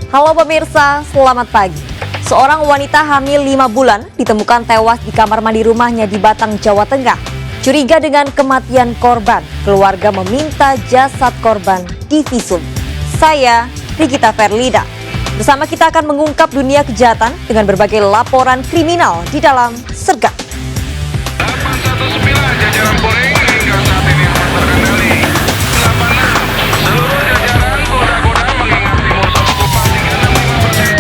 Halo pemirsa, selamat pagi. Seorang wanita hamil 5 bulan ditemukan tewas di kamar mandi rumahnya di Batang, Jawa Tengah. Curiga dengan kematian korban, keluarga meminta jasad korban divisum. Saya, Rikita Ferlida. Bersama kita akan mengungkap dunia kejahatan dengan berbagai laporan kriminal di dalam Sergap. 819 jajaran Polri hingga saat ini aman terkendali. 86 seluruh jajaran Polda mengingat musuh okupasi 65%.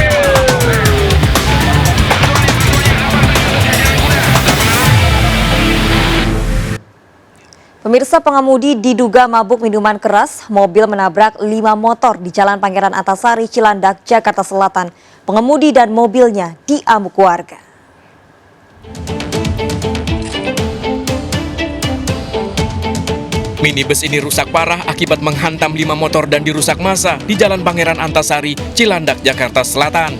Pemirsa, pengemudi diduga mabuk minuman keras, mobil menabrak 5 motor di Jalan Pangeran Antasari, Cilandak, Jakarta Selatan. Pengemudi dan mobilnya diamuk warga. Minibus ini rusak parah akibat menghantam 5 motor dan dirusak massa di Jalan Pangeran Antasari, Cilandak, Jakarta Selatan.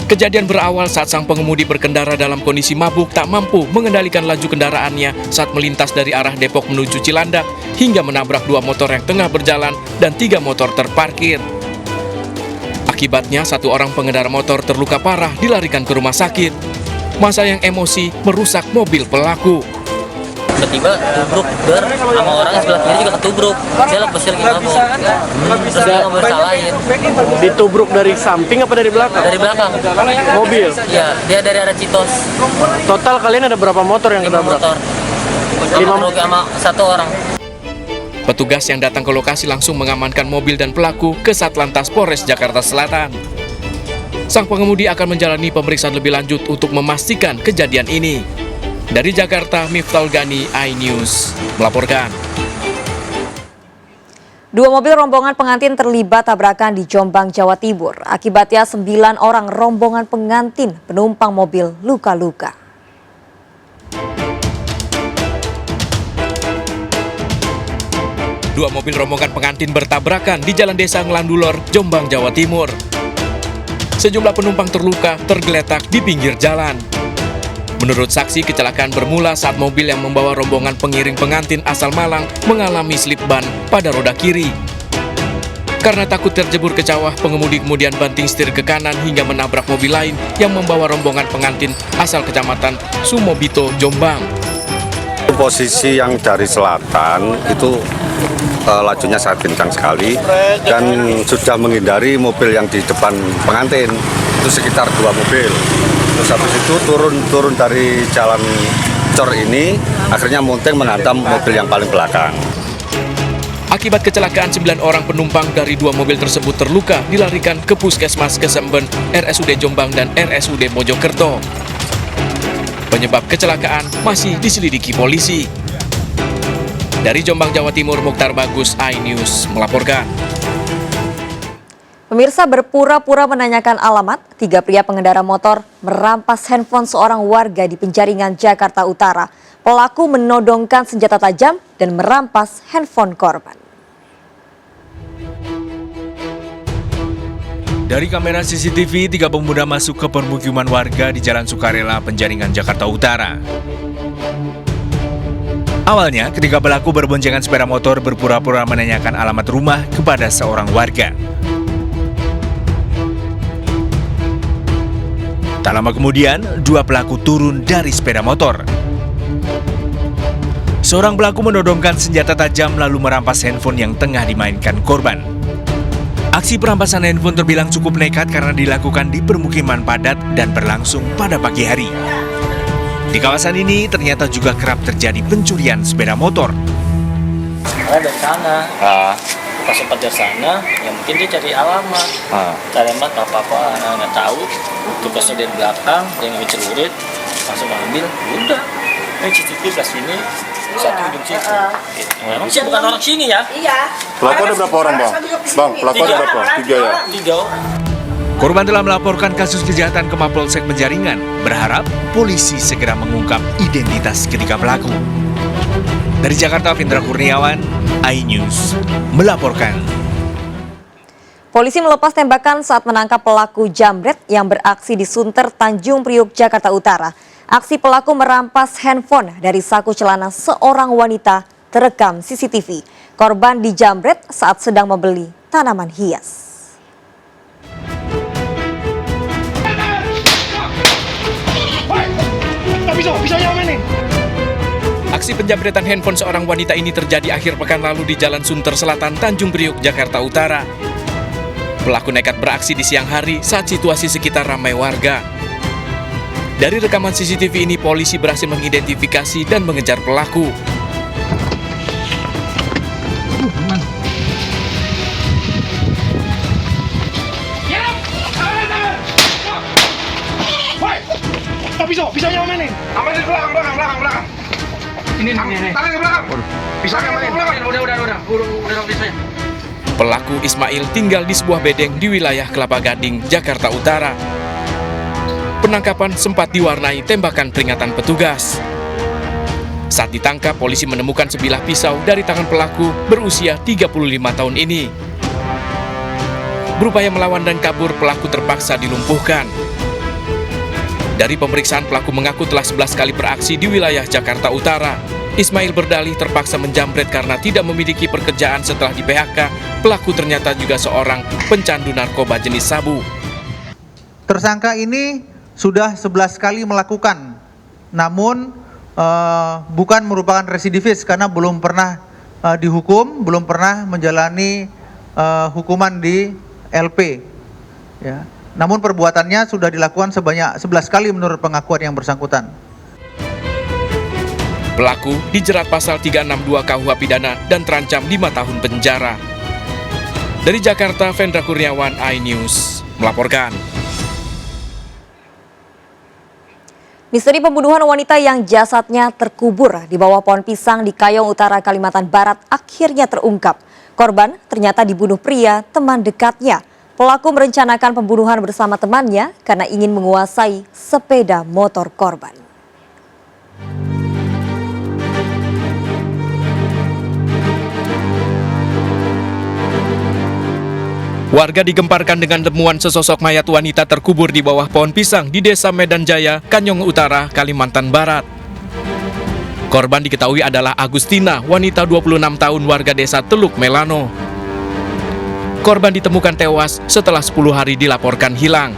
Kejadian berawal saat sang pengemudi berkendara dalam kondisi mabuk tak mampu mengendalikan laju kendaraannya saat melintas dari arah Depok menuju Cilandak hingga menabrak 2 motor yang tengah berjalan dan 3 motor terparkir. Akibatnya 1 orang pengendara motor terluka parah dilarikan ke rumah sakit. Massa yang emosi merusak mobil pelaku. Tiba-tiba tubruk ber sama orang yang sebelah kiri juga ketubruk. Dia lepas lagi mabuk. Terus dia nggak bersalahin. Ditubruk dari samping apa dari belakang? Dari belakang. Mobil? Iya, dia dari arah Citos. Total kalian ada berapa motor yang 5 ketabrak? motor. Sama 1 orang. Petugas yang datang ke lokasi langsung mengamankan mobil dan pelaku ke Satlantas Polres Jakarta Selatan. Sang pengemudi akan menjalani pemeriksaan lebih lanjut untuk memastikan kejadian ini. Dari Jakarta, Miftahul Gani, iNews melaporkan. 2 mobil rombongan pengantin terlibat tabrakan di Jombang, Jawa Timur. Akibatnya 9 orang rombongan pengantin penumpang mobil luka-luka. Dua mobil rombongan pengantin bertabrakan di Jalan Desa Ngelandulor, Jombang, Jawa Timur. Sejumlah penumpang terluka tergeletak di pinggir jalan. Menurut saksi, kecelakaan bermula saat mobil yang membawa rombongan pengiring pengantin asal Malang mengalami slip ban pada roda kiri. Karena takut terjebur ke kawah, pengemudi kemudian banting setir ke kanan hingga menabrak mobil lain yang membawa rombongan pengantin asal Kecamatan Sumobito, Jombang. Posisi yang dari selatan itu lajunya sangat kencang sekali dan sudah menghindari mobil yang di depan pengantin. Itu sekitar 2 mobil. Terus habis itu turun dari jalan cor ini, akhirnya monteng menghantam mobil yang paling belakang. Akibat kecelakaan, 9 orang penumpang dari 2 mobil tersebut terluka dilarikan ke Puskesmas Kesemben, RSUD Jombang dan RSUD Mojokerto. Penyebab kecelakaan masih diselidiki polisi. Dari Jombang, Jawa Timur, Mukhtar Bagus, iNews melaporkan. Pemirsa, berpura-pura menanyakan alamat, 3 pria pengendara motor merampas handphone seorang warga di Penjaringan, Jakarta Utara. Pelaku menodongkan senjata tajam dan merampas handphone korban. Dari kamera CCTV, 3 pemuda masuk ke permukiman warga di Jalan Sukarela, Penjaringan, Jakarta Utara. Awalnya, ketiga pelaku berboncengan sepeda motor berpura-pura menanyakan alamat rumah kepada seorang warga. Tak lama kemudian, 2 pelaku turun dari sepeda motor. Seorang pelaku menodongkan senjata tajam lalu merampas handphone yang tengah dimainkan korban. Aksi perampasan handphone terbilang cukup nekat karena dilakukan di permukiman padat dan berlangsung pada pagi hari. Di kawasan ini ternyata juga kerap terjadi pencurian sepeda motor. Dari sana. Pas sempat dari sana, ya mungkin dia cari alamat. Cari alamat apa-apa, nggak tahu. Tugasnya dari belakang, dia ngambil celurit, langsung ambil, udah. Ini CCTV ke sini, satu ujung situ. Memang sih bukan orang sini ya? Iya. Pelaku ada berapa orang, Bang? Bang, pelaku ada berapa? 3 ya? 3 orang. Korban telah melaporkan kasus kejahatan ke Mapolsek Penjaringan, berharap polisi segera mengungkap identitas ketiga pelaku. Dari Jakarta, Findra Kurniawan, iNews melaporkan. Polisi melepas tembakan saat menangkap pelaku jambret yang beraksi di Sunter, Tanjung Priuk, Jakarta Utara. Aksi pelaku merampas handphone dari saku celana seorang wanita terekam CCTV. Korban dijambret saat sedang membeli tanaman hias. Aksi penjamretan handphone seorang wanita ini terjadi akhir pekan lalu di Jalan Sunter Selatan, Tanjung Priuk, Jakarta Utara. Pelaku nekat beraksi di siang hari saat situasi sekitar ramai warga. Dari rekaman CCTV ini, polisi berhasil mengidentifikasi dan mengejar pelaku. Pisaunya mana nih? Aman di belakang. Ini. Tarik ke belakang. Pisaunya mana? Udah pisaunya. Pelaku Ismail tinggal di sebuah bedeng di wilayah Kelapa Gading, Jakarta Utara. Penangkapan sempat diwarnai tembakan peringatan petugas. Saat ditangkap, polisi menemukan sebilah pisau dari tangan pelaku berusia 35 tahun ini. Berupaya melawan dan kabur, pelaku terpaksa dilumpuhkan. Dari pemeriksaan, pelaku mengaku telah 11 kali beraksi di wilayah Jakarta Utara. Ismail berdalih terpaksa menjamret karena tidak memiliki pekerjaan setelah di PHK. Pelaku ternyata juga seorang pencandu narkoba jenis sabu. Tersangka ini sudah 11 kali melakukan, namun bukan merupakan residivis karena belum pernah dihukum, belum pernah menjalani hukuman di LP. Ya. Namun perbuatannya sudah dilakukan sebanyak 11 kali menurut pengakuan yang bersangkutan. Pelaku dijerat pasal 362 KUH Pidana dan terancam 5 tahun penjara. Dari Jakarta, Vendra Kurniawan, iNews melaporkan. Misteri pembunuhan wanita yang jasadnya terkubur di bawah pohon pisang di Kayong Utara, Kalimantan Barat akhirnya terungkap. Korban ternyata dibunuh pria teman dekatnya. Pelaku merencanakan pembunuhan bersama temannya karena ingin menguasai sepeda motor korban. Warga digemparkan dengan temuan sesosok mayat wanita terkubur di bawah pohon pisang di Desa Medan Jaya, Kayong Utara, Kalimantan Barat. Korban diketahui adalah Agustina, wanita 26 tahun warga desa Teluk Melano. Korban ditemukan tewas setelah 10 hari dilaporkan hilang.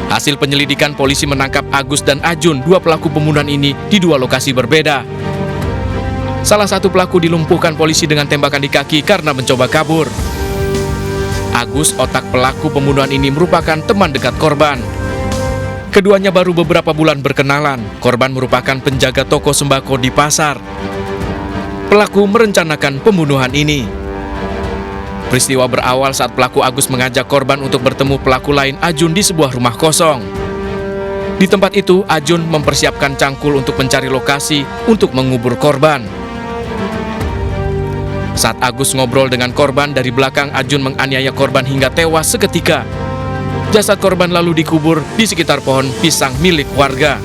Hasil penyelidikan, polisi menangkap Agus dan Ajun, dua pelaku pembunuhan ini di dua lokasi berbeda. Salah satu pelaku dilumpuhkan polisi dengan tembakan di kaki karena mencoba kabur. Agus, otak pelaku pembunuhan ini, merupakan teman dekat korban. Keduanya baru beberapa bulan berkenalan. Korban merupakan penjaga toko sembako di pasar. Pelaku merencanakan pembunuhan ini. Peristiwa berawal saat pelaku Agus mengajak korban untuk bertemu pelaku lain, Ajun, di sebuah rumah kosong. Di tempat itu, Ajun mempersiapkan cangkul untuk mencari lokasi untuk mengubur korban. Saat Agus ngobrol dengan korban, dari belakang Ajun menganiaya korban hingga tewas seketika. Jasad korban lalu dikubur di sekitar pohon pisang milik warga.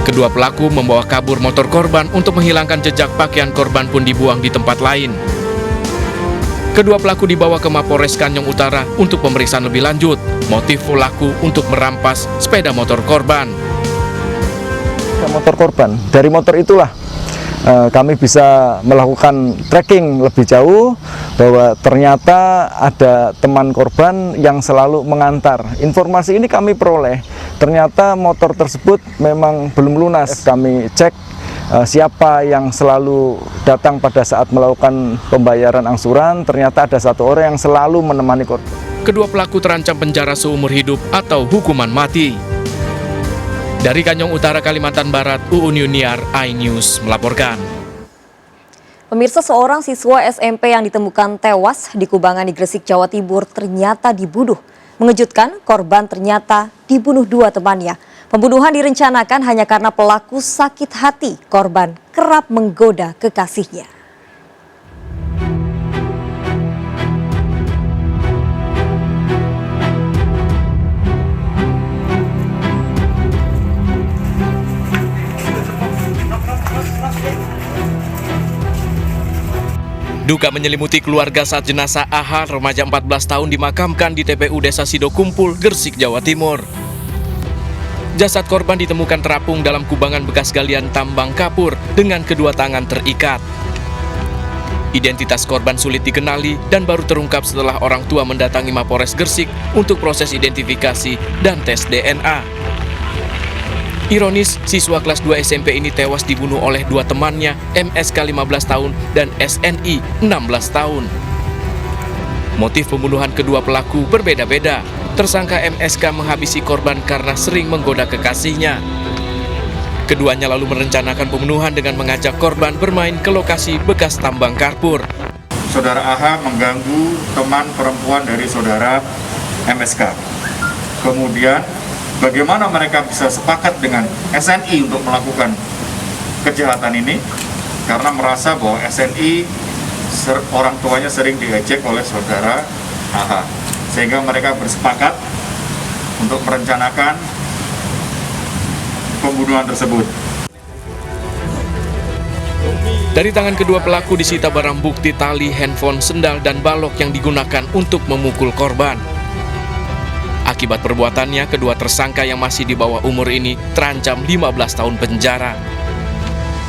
Kedua pelaku membawa kabur motor korban. Untuk menghilangkan jejak, pakaian korban pun dibuang di tempat lain. Kedua pelaku dibawa ke Mapolres Kayong Utara untuk pemeriksaan lebih lanjut. Motif pelaku untuk merampas sepeda motor korban. Motor korban, dari motor itulah kami bisa melakukan tracking lebih jauh bahwa ternyata ada teman korban yang selalu mengantar. Informasi ini kami peroleh, ternyata motor tersebut memang belum lunas. Kami cek siapa yang selalu datang pada saat melakukan pembayaran angsuran, ternyata ada satu orang yang selalu menemani korban. Kedua pelaku terancam penjara seumur hidup atau hukuman mati. Dari Kayong Utara, Kalimantan Barat, Uun Yuniar, iNews melaporkan. Pemirsa, seorang siswa SMP yang ditemukan tewas di Kubangan di Gresik, Jawa Timur ternyata dibunuh. Mengejutkan, korban ternyata dibunuh dua temannya. Pembunuhan direncanakan hanya karena pelaku sakit hati. Korban kerap menggoda kekasihnya. Duka menyelimuti keluarga saat jenazah AH, remaja 14 tahun, dimakamkan di TPU Desa Sidokumpul, Gresik, Jawa Timur. Jasad korban ditemukan terapung dalam kubangan bekas galian tambang kapur dengan kedua tangan terikat. Identitas korban sulit dikenali dan baru terungkap setelah orang tua mendatangi Mapores Gresik untuk proses identifikasi dan tes DNA. Ironis, siswa kelas 2 SMP ini tewas dibunuh oleh dua temannya, MSK 15 tahun dan SNI 16 tahun. Motif pembunuhan kedua pelaku berbeda-beda. Tersangka MSK menghabisi korban karena sering menggoda kekasihnya. Keduanya lalu merencanakan pembunuhan dengan mengajak korban bermain ke lokasi bekas tambang karpur. Saudara AH mengganggu teman perempuan dari saudara MSK. Kemudian bagaimana mereka bisa sepakat dengan SNI untuk melakukan kejahatan ini? Karena merasa bahwa SNI orang tuanya sering diejek oleh saudara AH. Sehingga mereka bersepakat untuk merencanakan pembunuhan tersebut. Dari tangan kedua pelaku disita barang bukti tali, handphone, sendal, dan balok yang digunakan untuk memukul korban. Akibat perbuatannya, kedua tersangka yang masih di bawah umur ini terancam 15 tahun penjara.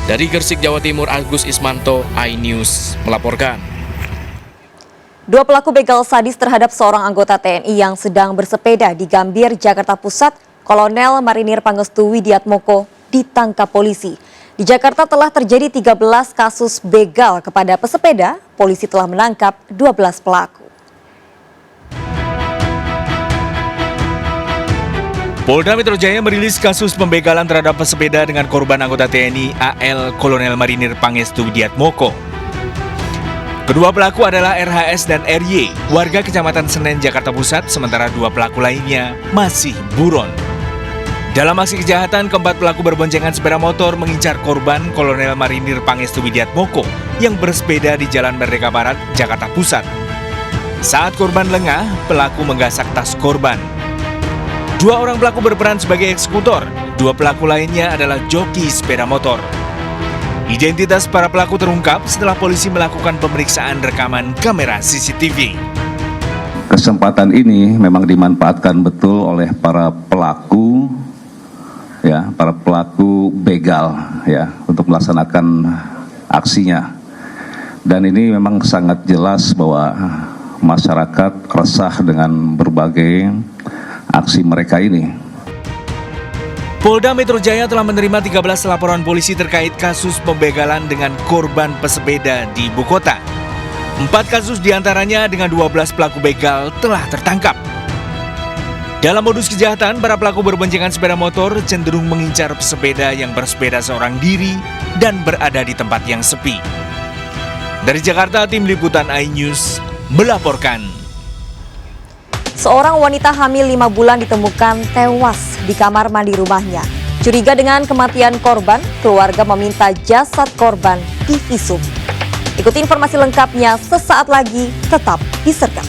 Dari Gresik, Jawa Timur, Agus Ismanto, iNews melaporkan. Dua pelaku begal sadis terhadap seorang anggota TNI yang sedang bersepeda di Gambir, Jakarta Pusat, Kolonel Marinir Pangestu Widiatmoko, ditangkap polisi. Di Jakarta telah terjadi 13 kasus begal kepada pesepeda. Polisi telah menangkap 12 pelaku. Polda Metro Jaya merilis kasus pembegalan terhadap pesepeda dengan korban anggota TNI AL Kolonel Marinir Pangestu Widiatmoko. Kedua pelaku adalah RHS dan RY, warga Kecamatan Senen, Jakarta Pusat, sementara dua pelaku lainnya masih buron. Dalam aksi kejahatan, keempat pelaku berboncengan sepeda motor mengincar korban Kolonel Marinir Pangestu Widiatmoko yang bersepeda di Jalan Merdeka Barat, Jakarta Pusat. Saat korban lengah, pelaku menggasak tas korban. Dua orang pelaku berperan sebagai eksekutor, dua pelaku lainnya adalah joki sepeda motor. Identitas para pelaku terungkap setelah polisi melakukan pemeriksaan rekaman kamera CCTV. Kesempatan ini memang dimanfaatkan betul oleh para pelaku, para pelaku begal, untuk melaksanakan aksinya. Dan ini memang sangat jelas bahwa masyarakat resah dengan berbagai aksi mereka ini. Polda Metro Jaya telah menerima 13 laporan polisi terkait kasus pembegalan dengan korban pesepeda di ibu kota. 4 kasus diantaranya dengan 12 pelaku begal telah tertangkap. Dalam modus kejahatan, para pelaku berboncengan sepeda motor cenderung mengincar pesepeda yang bersepeda seorang diri dan berada di tempat yang sepi. Dari Jakarta, tim liputan iNews melaporkan. Seorang wanita hamil 5 bulan ditemukan tewas di kamar mandi rumahnya. Curiga dengan kematian korban, keluarga meminta jasad korban divisum. Ikuti informasi lengkapnya sesaat lagi, tetap di Sergap.